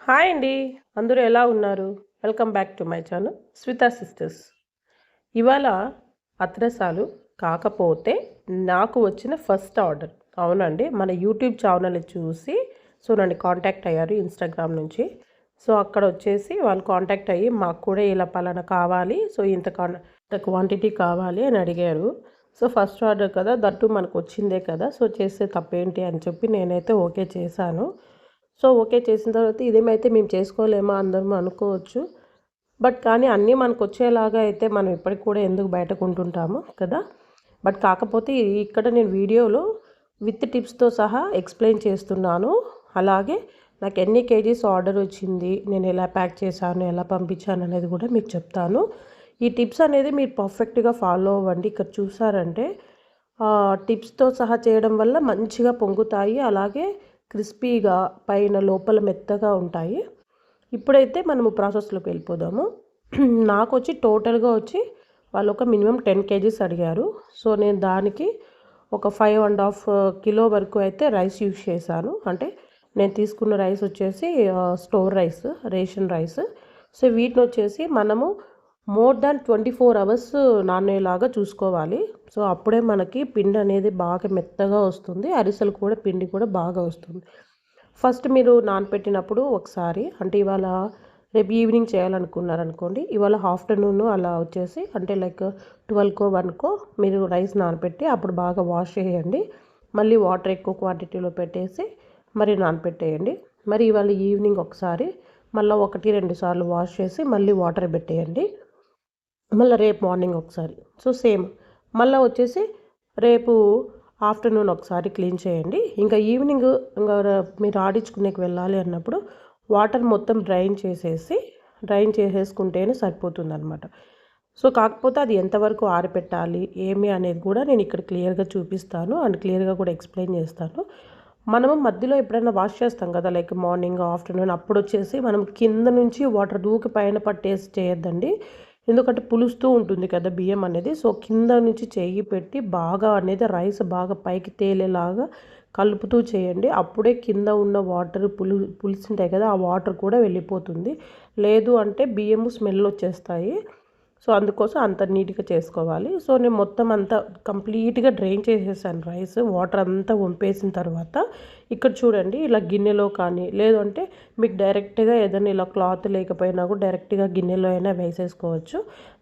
Hi అండి. అందరూ ఎలా ఉన్నారు? Welcome back to my channel Swita sisters. ఇవాళ అత్రసాలు కాకపోతే నాకు వచ్చిన ఫస్ట్ ఆర్డర్. అవునండి. మన యూట్యూబ్ ఛానల్ చూసి నన్ను కాంటాక్ట్ అయ్యారు ఇన్‌స్టాగ్రామ్ నుంచి. అక్కడ వచ్చేసి వాళ్ళు కాంటాక్ట్ అయ్యి మాకు కూడా ఇలా పలానా కావాలి. ఇంత క్వాంటిటీ కావాలి అని అడిగారు. ఫస్ట్ ఆర్డర్ కదా! దట్టు మనకు వచ్చిందే కదా! చేస్తే తప్పేంటి అని చెప్పి నేనైతే ఓకే చేశాను. ఓకే చేసిన తర్వాత ఇదేమైతే మేము చేసుకోలేమా అందరం అనుకోవచ్చు. బట్ కానీ అన్నీ మనకొచ్చేలాగా అయితే మనం ఇప్పటికి కూడా ఎందుకు బయట కొంటుంటాము కదా! బట్ కాకపోతే ఇక్కడ నేను వీడియోలో విత్ టిప్స్‌తో సహా ఎక్స్‌ప్లెయిన్ చేస్తున్నాను. అలాగే నాకు ఎన్ని కేజీస్ ఆర్డర్ వచ్చింది, నేను ఎలా ప్యాక్ చేశాను, ఎలా పంపించాను అనేది కూడా మీకు చెప్తాను. ఈ టిప్స్ అనేది మీరు పర్ఫెక్ట్‌గా ఫాలో అవ్వండి. ఇక్కడ చూసారంటే టిప్స్‌తో సహా చేయడం వల్ల మంచిగా పొంగుతాయి. అలాగే క్రిస్పీగా పైన లోపల మెత్తగా ఉంటాయి. ఇప్పుడైతే మనము ప్రాసెస్లోకి వెళ్ళిపోదాము. నాకు వచ్చి టోటల్గా వచ్చి వాళ్ళు ఒక మినిమం 10 కేజీస్ అడిగారు. నేను దానికి ఒక 5.5 కిలో వరకు అయితే రైస్ యూజ్ చేశాను. అంటే నేను తీసుకున్న రైస్ వచ్చేసి స్టోర్ రైస్, రేషన్ రైస్. వీటిని వచ్చేసి మనము మోర్ దాన్ 24 అవర్స్ నానేలాగా చూసుకోవాలి. అప్పుడే మనకి పిండి అనేది బాగా మెత్తగా వస్తుంది. అరిసెలు కూడా పిండి కూడా బాగా వస్తుంది. ఫస్ట్ మీరు నానపెట్టినప్పుడు ఒకసారి అంటే ఇవాళ రేపు ఈవినింగ్ చేయాలనుకున్నారనుకోండి, ఇవాళ ఆఫ్టర్నూన్ అలా వచ్చేసి అంటే లైక్ 12కో 1కో మీరు రైస్ నానపెట్టి అప్పుడు బాగా వాష్ చేయండి. మళ్ళీ వాటర్ ఎక్కువ క్వాంటిటీలో పెట్టేసి మరి నానపెట్టేయండి. మరి ఇవాళ ఈవినింగ్ ఒకసారి మళ్ళీ 1-2 సార్లు వాష్ చేసి మళ్ళీ వాటర్ పెట్టేయండి. మళ్ళీ రేపు మార్నింగ్ ఒకసారి. సేమ్ మళ్ళీ వచ్చేసి రేపు ఆఫ్టర్నూన్ ఒకసారి క్లీన్ చేయండి. ఇంకా ఈవినింగ్ ఇంకా మీరు ఆడించుకునేకి వెళ్ళాలి అన్నప్పుడు వాటర్ మొత్తం డ్రైన్ చేసేసుకుంటేనే సరిపోతుందన్నమాట. కాకపోతే అది ఎంతవరకు ఆరపెట్టాలి ఏమి అనేది కూడా నేను ఇక్కడ క్లియర్గా చూపిస్తాను అండ్ క్లియర్గా కూడా ఎక్స్ప్లెయిన్ చేస్తాను. మనము మధ్యలో ఎప్పుడైనా వాష్ చేస్తాం కదా, లైక్ మార్నింగ్ ఆఫ్టర్నూన్ అప్పుడు వచ్చేసి మనం కింద నుంచి వాటర్ దూకి పైన పట్టేసి చేయొద్దండి. ఎందుకంటే పులుస్తూ ఉంటుంది కదా బియ్యం అనేది. కింద నుంచి చెయ్యి పెట్టి బాగా అనేది రైస్ బాగా పైకి తేలేలాగా కలుపుతూ చేయండి. అప్పుడే కింద ఉన్న వాటర్ పులిసింటాయి కదా, ఆ వాటర్ కూడా వెళ్ళిపోతుంది. లేదు అంటే బియ్యము స్మెల్ వచ్చేస్తాయి. అందుకోసం అంత నీట్గా చేసుకోవాలి. నేను మొత్తం అంతా కంప్లీట్గా డ్రైన్ చేసేసాను రైస్. వాటర్ అంతా వంపేసిన తర్వాత ఇక్కడ చూడండి ఇలా గిన్నెలో కానీ లేదంటే మీకు డైరెక్ట్గా ఏదైనా ఇలా క్లాత్ లేకపోయినా కూడా డైరెక్ట్గా గిన్నెలో అయినా వేసేసుకోవచ్చు.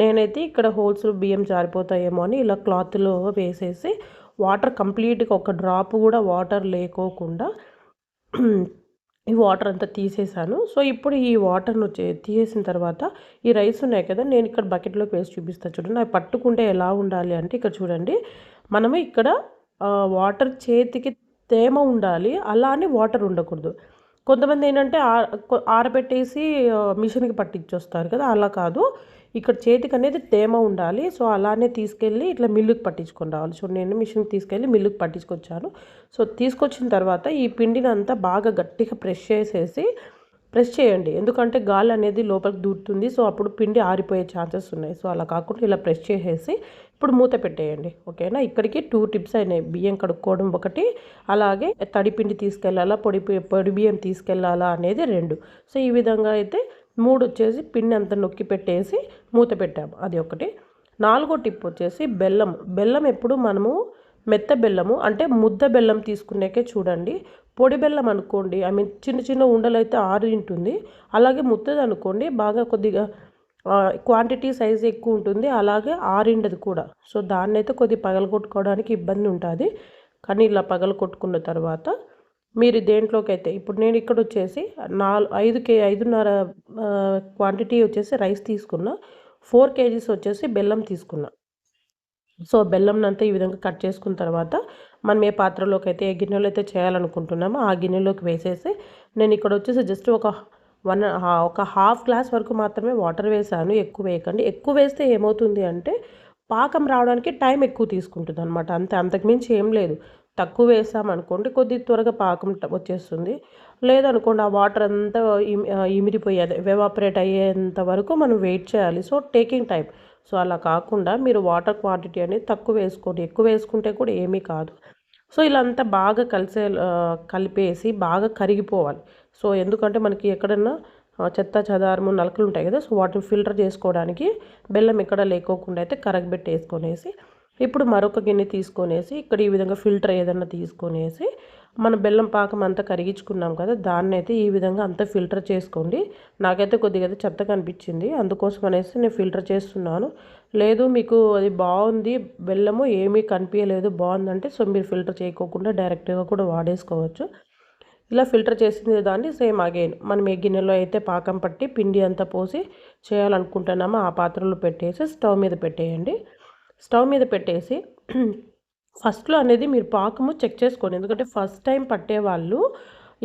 నేనైతే ఇక్కడ హోల్స్ బియ్యం జారిపోతాయేమో అని ఇలా క్లాత్లో వేసేసి వాటర్ కంప్లీట్గా ఒక డ్రాప్ కూడా వాటర్ లేకోకుండా ఈ వాటర్ అంతా తీసేసాను. ఇప్పుడు ఈ వాటర్ను తీసేసిన తర్వాత ఈ రైస్ ఉన్నాయి కదా, నేను ఇక్కడ బకెట్లోకి వేసి చూపిస్తాను చూడండి. అవి పట్టుకుంటే ఎలా ఉండాలి అంటే ఇక్కడ చూడండి, మనము ఇక్కడ వాటర్ చేతికి తేమ ఉండాలి, అలా అని వాటర్ ఉండకూడదు. కొంతమంది ఏంటంటే ఆరబెట్టేసి మిషన్కి పట్టించొస్తారు కదా, అలా కాదు. ఇక్కడ చేతికి అనేది తేమ ఉండాలి. అలానే తీసుకెళ్ళి ఇట్లా మిల్లుకి పట్టించుకొని రావాలి. నేను మిషన్కి తీసుకెళ్ళి మిల్లుకి పట్టించుకొచ్చాను. తీసుకొచ్చిన తర్వాత ఈ పిండిని అంతా బాగా గట్టిగా ప్రెస్ చేయండి. ఎందుకంటే గాలి అనేది లోపలికి దూరుతుంది. అప్పుడు పిండి ఆరిపోయే ఛాన్సెస్ ఉన్నాయి. అలా కాకుండా ఇలా ప్రెస్ చేసేసి ఇప్పుడు మూత పెట్టేయండి. ఓకేనా. ఇక్కడికి 2 టిప్స్ అయినాయి. బియ్యం కడుక్కోవడం ఒకటి, అలాగే తడి పిండి తీసుకెళ్ళాలా పొడి బియ్యం తీసుకెళ్ళాలా అనేది 2. ఈ విధంగా అయితే 3 వచ్చేసి పిండి అంతా నొక్కి పెట్టేసి మూత పెట్టాము, అది ఒకటి. 4వ టిప్ వచ్చేసి బెల్లం ఎప్పుడు మనము మెత్త బెల్లము అంటే ముద్ద బెల్లం తీసుకునేకే చూడండి. పొడి బెల్లం అనుకోండి, ఐ మీన్ చిన్న చిన్న ఉండలు అయితే ఆరి ఉంటుంది. అలాగే ముద్దది అనుకోండి బాగా కొద్దిగా క్వాంటిటీ సైజ్ ఎక్కువ ఉంటుంది, అలాగే ఆరిండదు కూడా. దాన్ని అయితే కొద్దిగా పగలగొట్టుకోవడానికి ఇబ్బంది ఉంటుంది. కానీ ఇలా పగలగొట్టుకున్న తర్వాత మీరు దేంట్లోకి అయితే ఇప్పుడు నేను ఇక్కడ వచ్చేసి 5.5 క్వాంటిటీ వచ్చేసి రైస్ తీసుకున్నా, 4 కేజీస్ వచ్చేసి బెల్లం తీసుకున్నా. బెల్లంనంతా ఈ విధంగా కట్ చేసుకున్న తర్వాత మనం ఏ పాత్రలోకి అయితే ఏ గిన్నెలో అయితే చేయాలనుకుంటున్నామో ఆ గిన్నెలోకి వేసేసి నేను ఇక్కడ వచ్చేసి జస్ట్ ఒక హాఫ్ గ్లాస్ వరకు మాత్రమే వాటర్ వేసాను. ఎక్కువ వేయకండి. ఎక్కువ వేస్తే ఏమవుతుంది అంటే పాకం రావడానికి టైం ఎక్కువ తీసుకుంటుంది అనమాట. అంతకుమించి ఏం లేదు. తక్కువ వేసామనుకోండి కొద్దిగా త్వరగా పాకం వచ్చేస్తుంది. లేదనుకోండి ఆ వాటర్ అంతా ఇమిరిపోయేది ఎవాపరేట్ అయ్యేంత వరకు మనం వెయిట్ చేయాలి. Taking time. అలా కాకుండా మీరు వాటర్ క్వాంటిటీ అనేది తక్కువ వేసుకోండి. ఎక్కువ వేసుకుంటే కూడా ఏమీ కాదు. ఇలా అంతా బాగా కలిపేసి బాగా కరిగిపోవాలి. సో ఎందుకంటే మనకి ఎక్కడన్నా చెత్త చెదారము నలకలు ఉంటాయి కదా, సో వాటిని ఫిల్టర్ చేసుకోవడానికి బెల్లం ఎక్కడ లేకోకుండా అయితే కరగబెట్టేసుకొనేసి ఇప్పుడు మరొక గిన్నె తీసుకొనేసి ఇక్కడ ఈ విధంగా ఫిల్టర్ ఏదన్నా తీసుకొనేసి మన బెల్లం పాకం అంతా కరిగించుకున్నాం కదా, దాన్ని అయితే ఈ విధంగా అంతా ఫిల్టర్ చేసుకోండి. నాకైతే కొద్దిగా చెత్తగా అనిపించింది, అందుకోసం అనేసి నేను ఫిల్టర్ చేస్తున్నాను. లేదు మీకు అది బాగుంది బెల్లము ఏమీ కనిపించలేదు బాగుందంటే సో మీరు ఫిల్టర్ చేయకోకుండా డైరెక్ట్గా కూడా వాడేసుకోవచ్చు. ఇలా ఫిల్టర్ చేసిన దాన్ని సేమ్ అగైన్ మనం ఏ గిన్నెలో అయితే పాకం పట్టి పిండి అంతా పోసి చేయాలనుకుంటున్నామో ఆ పాత్రలో పెట్టేసి స్టవ్ మీద పెట్టేయండి. స్టవ్ మీద పెట్టేసి ఫస్ట్లో అనేది మీరు పాకము చెక్ చేసుకోండి, ఎందుకంటే ఫస్ట్ టైం పట్టేవాళ్ళు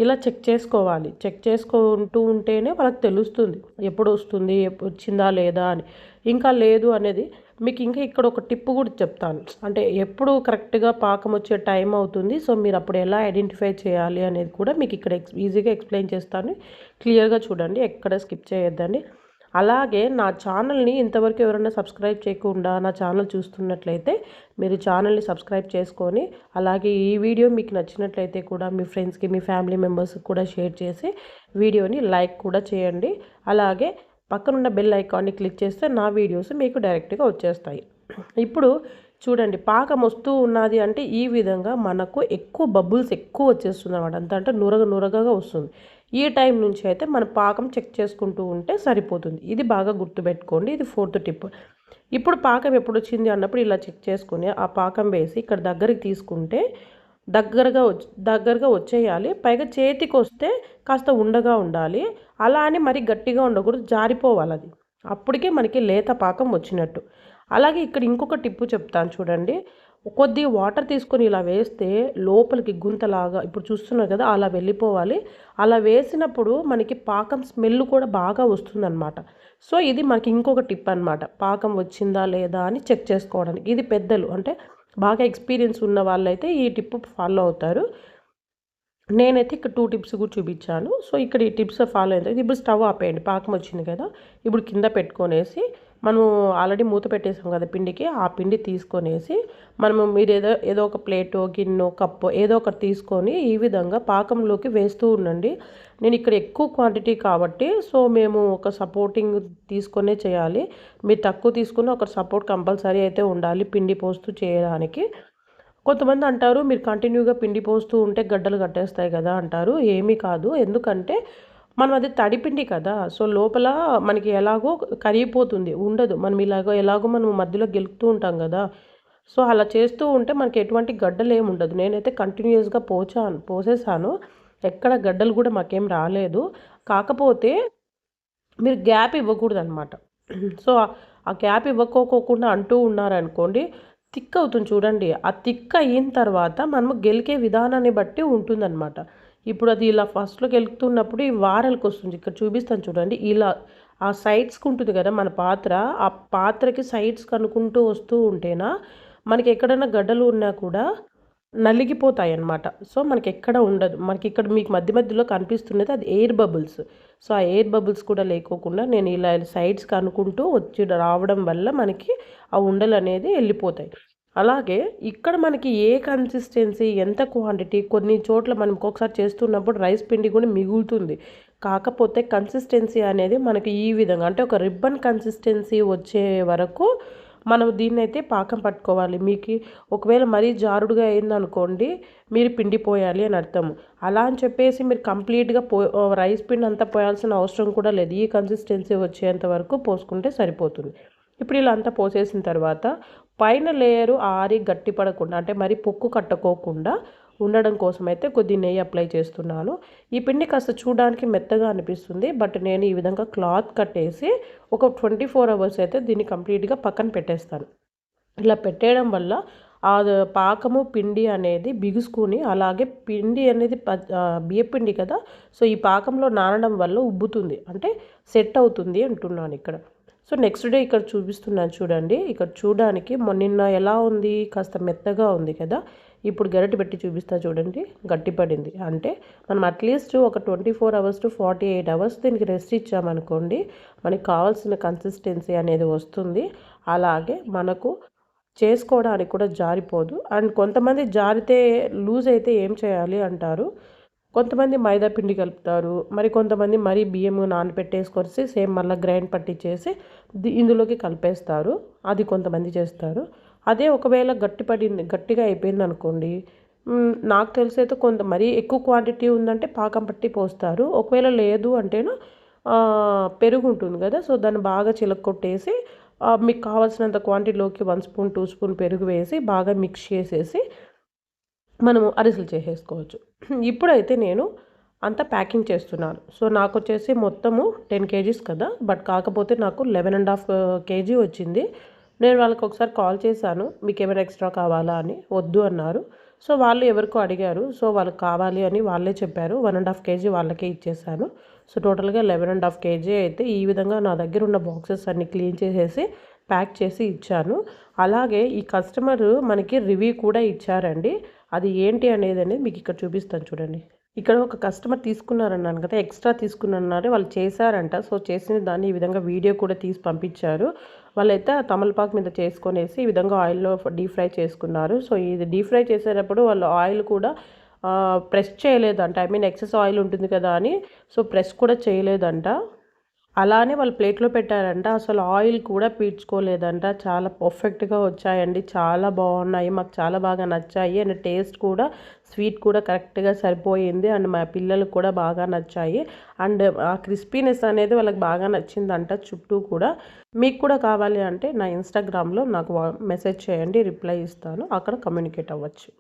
ఇలా చెక్ చేసుకోవాలి. చెక్ చేసుకుంటూ ఉంటేనే వాళ్ళకి తెలుస్తుంది ఎప్పుడు వస్తుంది, వచ్చిందా లేదా అని. ఇంకా లేదు అనేది మీకు ఇంకా ఇక్కడ ఒక టిప్ కూడా చెప్తాను, అంటే ఎప్పుడు కరెక్ట్గా పాకం వచ్చే టైం అవుతుంది, సో మీరు అప్పుడు ఎలా ఐడెంటిఫై చేయాలి అనేది కూడా మీకు ఇక్కడ ఈజీగా ఎక్స్ప్లెయిన్ చేస్తాను. క్లియర్గా చూడండి, ఎక్కడ స్కిప్ చేయొద్దండి. అలాగే నా ఛానల్ని ఇంతవరకు ఎవరైనా సబ్స్క్రైబ్ చేయకుండా నా ఛానల్ చూస్తున్నట్లయితే మీరు ఛానల్ని సబ్స్క్రైబ్ చేసుకొని, అలాగే ఈ వీడియో మీకు నచ్చినట్లయితే కూడా మీ ఫ్రెండ్స్కి మీ ఫ్యామిలీ మెంబర్స్కి కూడా షేర్ చేసి వీడియోని లైక్ కూడా చేయండి. అలాగే పక్కనున్న బెల్ ఐకాన్ని క్లిక్ చేస్తే నా వీడియోస్ మీకు డైరెక్ట్గా వచ్చేస్తాయి. ఇప్పుడు చూడండి పాకం వస్తూ ఉన్నది అంటే ఈ విధంగా మనకు ఎక్కువ బబుల్స్ ఎక్కువ వచ్చేస్తుంది అనమాట, అంత అంటే నురగగా వస్తుంది. ఈ టైం నుంచి అయితే మన పాకం చెక్ చేసుకుంటూ ఉంటే సరిపోతుంది. ఇది బాగా గుర్తుపెట్టుకోండి, ఇది 4th టిప్. ఇప్పుడు పాకం ఎప్పుడు వచ్చింది అన్నప్పుడు ఇలా చెక్ చేసుకుని ఆ పాకం వేసి ఇక్కడ దగ్గరికి తీసుకుంటే దగ్గరగా వచ్చేయాలి. పైగా చేతికి వస్తే కాస్త ఉండగా ఉండాలి, అలా అని మరి గట్టిగా ఉండకూడదు, జారిపోవాలి అది, అప్పటికే మనకి లేత పాకం వచ్చినట్టు. అలాగే ఇక్కడ ఇంకొక టిప్పు చెప్తాను చూడండి. కొద్దిగా వాటర్ తీసుకొని ఇలా వేస్తే లోపలికి గుంతలాగా ఇప్పుడు చూస్తున్నారు కదా అలా వెళ్ళిపోవాలి. అలా వేసినప్పుడు మనకి పాకం స్మెల్ కూడా బాగా వస్తుందన్నమాట. సో ఇది మనకి ఇంకొక టిప్ అనమాట, పాకం వచ్చిందా లేదా అని చెక్ చేసుకోవడానికి. ఇది పెద్దలు అంటే బాగా ఎక్స్పీరియన్స్ ఉన్న వాళ్ళైతే ఈ టిప్ ఫాలో అవుతారు. నేనైతే ఇక్కడ 2 టిప్స్ కూడా చూపించాను. సో ఇక్కడ ఈ టిప్స్ ఫాలో అయితే ఇప్పుడు స్టవ్ ఆపేయండి, పాకం వచ్చింది కదా, ఇప్పుడు కింద పెట్టుకొనేసి మనము ఆల్రెడీ మూత పెట్టేసాం కదా పిండికి, ఆ పిండి తీసుకొనేసి మీరు ఏదో ఒక ప్లేటో గిన్నె కప్పో ఏదో ఒకటి తీసుకొని ఈ విధంగా పాకంలోకి వేస్తూ ఉండండి. నేను ఇక్కడ ఎక్కువ క్వాంటిటీ కాబట్టి సో మేము ఒక సపోర్టింగ్ తీసుకొనే చేయాలి. మీరు తక్కువ తీసుకుని ఒక సపోర్ట్ కంపల్సరీ అయితే ఉండాలి పిండి పోస్తూ చేయడానికి. కొంతమంది అంటారు మీరు కంటిన్యూగా పిండి పోస్తూ ఉంటే గడ్డలు కట్టేస్తాయి కదా అంటారు. ఏమీ కాదు, ఎందుకంటే మనం అది తడిపిండి కదా, సో లోపల మనకి ఎలాగో కరిగిపోతుంది, ఉండదు. మనం ఎలాగో మనం మధ్యలో గెలుపుతూ ఉంటాం కదా, సో అలా చేస్తూ ఉంటే మనకి ఎటువంటి గడ్డలు ఏమి ఉండదు. నేనైతే కంటిన్యూస్గా పోసేసాను, ఎక్కడ గడ్డలు కూడా మాకేం రాలేదు. కాకపోతే మీరు గ్యాప్ ఇవ్వకూడదు అనమాట. సో ఆ గ్యాప్ ఇవ్వకోకుండా అంటూ ఉన్నారనుకోండి థిక్ అవుతుంది చూడండి. ఆ థిక్ అయిన తర్వాత మనము గెలికే విధానాన్ని బట్టి ఉంటుందన్నమాట. ఇప్పుడు అది ఇలా ఫస్ట్లో గెలుకుతున్నప్పుడు ఈ వారలకు వస్తుంది, ఇక్కడ చూపిస్తాను చూడండి. ఇలా ఆ సైడ్స్కి ఉంటుంది కదా మన పాత్ర, ఆ పాత్రకి సైడ్స్కి అనుకుంటూ వస్తూ ఉంటేనా మనకి ఎక్కడైనా గడ్డలు ఉన్నా కూడా నలిగిపోతాయి అన్నమాట. సో మనకి ఎక్కడ ఉండదు. మనకి ఇక్కడ మీకు మధ్యలో కనిపిస్తున్నది అది ఎయిర్ బబుల్స్. సో ఆ ఎయిర్ బబుల్స్ కూడా లేకోకుండా నేను ఇలా సైడ్స్కి అనుకుంటూ వచ్చి రావడం వల్ల మనకి ఆ ఉండలు అనేది వెళ్ళిపోతాయి. అలాగే ఇక్కడ మనకి ఏ కన్సిస్టెన్సీ ఎంత క్వాంటిటీ కొన్ని చోట్ల మనం ఒక్కొక్కసారి చేస్తున్నప్పుడు రైస్ పిండి కూడా మిగులుతుంది. కాకపోతే కన్సిస్టెన్సీ అనేది మనకి ఈ విధంగా అంటే ఒక రిబ్బన్ కన్సిస్టెన్సీ వచ్చే వరకు మనం దీన్నైతే పాకం పట్టుకోవాలి. మీకు ఒకవేళ మరీ జారుడుగా అయిందనుకోండి మీరు పిండి పోయాలి అని అర్థం. అలా అని చెప్పేసి మీరు కంప్లీట్గా రైస్ పిండి అంతా పోయాల్సిన అవసరం కూడా లేదు. ఈ కన్సిస్టెన్సీ వచ్చేంత వరకు పోసుకుంటే సరిపోతుంది. ఇప్పుడు ఇలా అంతా పోసేసిన తర్వాత పైన లేయరు ఆరి గట్టి పడకుండా అంటే మరి పొక్కు కట్టుకోకుండా ఉండడం కోసం అయితే కొద్ది నెయ్యి అప్లై చేస్తున్నాను. ఈ పిండి కాస్త చూడడానికి మెత్తగా అనిపిస్తుంది, బట్ నేను ఈ విధంగా క్లాత్ కట్టేసి ఒక 24 అవర్స్ అయితే దీన్ని కంప్లీట్గా పక్కన పెట్టేస్తాను. ఇలా పెట్టేయడం వల్ల ఆ పాకము పిండి అనేది బిగుసుకుని అలాగే పిండి అనేది బియ్యపిండి కదా, సో ఈ పాకంలో నానడం వల్ల ఉబ్బుతుంది అంటే సెట్ అవుతుంది అంటున్నాను ఇక్కడ. సో నెక్స్ట్ డే ఇక్కడ చూపిస్తున్నాను చూడండి. ఇక్కడ చూడడానికి నిన్న ఎలా ఉంది, కాస్త మెత్తగా ఉంది కదా, ఇప్పుడు గరిటె పెట్టి చూపిస్తా చూడండి గట్టిపడింది. అంటే మనం అట్లీస్ట్ ఒక 24 అవర్స్ టు 48 అవర్స్ దీనికి రెస్ట్ ఇచ్చామనుకోండి మనకి కావాల్సిన కన్సిస్టెన్సీ అనేది వస్తుంది. అలాగే మనకు చేసుకోవడానికి కూడా జారిపోదు. అండ్ కొంతమంది జారితే లూజ్ అయితే ఏం చేయాలి అంటారు. కొంతమంది మైదా పిండి కలుపుతారు. మరి కొంతమంది మరీ బియ్యం నానబెట్టేసుకొనేసి సేమ్ మళ్ళీ గ్రైండ్ పట్టించేసి ఇందులోకి కలిపేస్తారు. అది కొంతమంది చేస్తారు. అదే ఒకవేళ గట్టిగా అయిపోయిందనుకోండి, నాకు తెలిసైతే మరీ ఎక్కువ క్వాంటిటీ ఉందంటే పాకం పట్టి పోస్తారు. ఒకవేళ లేదు అంటేను పెరుగు ఉంటుంది కదా, సో దాన్ని బాగా చిలక్కొట్టేసి మీకు కావాల్సినంత క్వాంటిటీలోకి 1 స్పూన్ 2 స్పూన్ పెరుగు వేసి బాగా మిక్స్ చేసేసి మనము అరిసెలు చేసేసుకోవచ్చు. ఇప్పుడైతే నేను అంతా ప్యాకింగ్ చేస్తున్నాను. సో నాకొచ్చేసి మొత్తము 10 కేజీస్ కదా, బట్ కాకపోతే నాకు 11.5 కేజీ వచ్చింది. నేను వాళ్ళకి ఒకసారి కాల్ చేశాను, మీకు ఏమైనా ఎక్స్ట్రా కావాలా అని. వద్దు అన్నారు. సో వాళ్ళు ఎవరికో అడిగారు, సో వాళ్ళకి కావాలి అని వాళ్ళే చెప్పారు. 1.5 కేజీ వాళ్ళకే ఇచ్చేసాను. సో టోటల్గా 11.5 కేజీ అయితే ఈ విధంగా నా దగ్గర ఉన్న బాక్సెస్ అన్ని క్లీన్ చేసేసి ప్యాక్ చేసి ఇచ్చాను. అలాగే ఈ కస్టమర్ మనకి రివ్యూ కూడా ఇచ్చారండి. అది ఏంటి అనేది మీకు ఇక్కడ చూపిస్తాను చూడండి. ఇక్కడ ఒక కస్టమర్ తీసుకున్నారన్నాను కదా, ఎక్స్ట్రా తీసుకున్నారు. వాళ్ళు చేశారంట. సో చేసిన దాన్ని ఈ విధంగా వీడియో కూడా తీసి పంపించారు. వాళ్ళైతే తమలపాకు మీద చేసుకొనేసి ఈ విధంగా ఆయిల్లో డీప్ ఫ్రై చేసుకున్నారు. సో ఇది డీప్ ఫ్రై చేసేటప్పుడు వాళ్ళు ఆయిల్ కూడా ప్రెస్ చేయలేదంట. ఐ మీన్ ఎక్సెస్ ఆయిల్ ఉంటుంది కదా అని, సో ప్రెస్ కూడా చేయలేదంట. అలానే వాళ్ళు ప్లేట్లో పెట్టారంట. అసలు ఆయిల్ కూడా పీల్చుకోలేదంట. చాలా పర్ఫెక్ట్గా వచ్చాయండి. చాలా బాగున్నాయి. మాకు చాలా బాగా నచ్చాయి. అండ్ టేస్ట్ కూడా స్వీట్ కూడా కరెక్ట్గా సరిపోయింది. అండ్ మా పిల్లలకు కూడా బాగా నచ్చాయి. అండ్ ఆ క్రిస్పీనెస్ అనేది వాళ్ళకి బాగా నచ్చిందంట. చుట్టూ కూడా మీకు కూడా కావాలి అంటే నా ఇన్స్టాగ్రామ్లో నాకు మెసేజ్ చేయండి, రిప్లై ఇస్తాను. అక్కడ కమ్యూనికేట్ అవ్వచ్చు.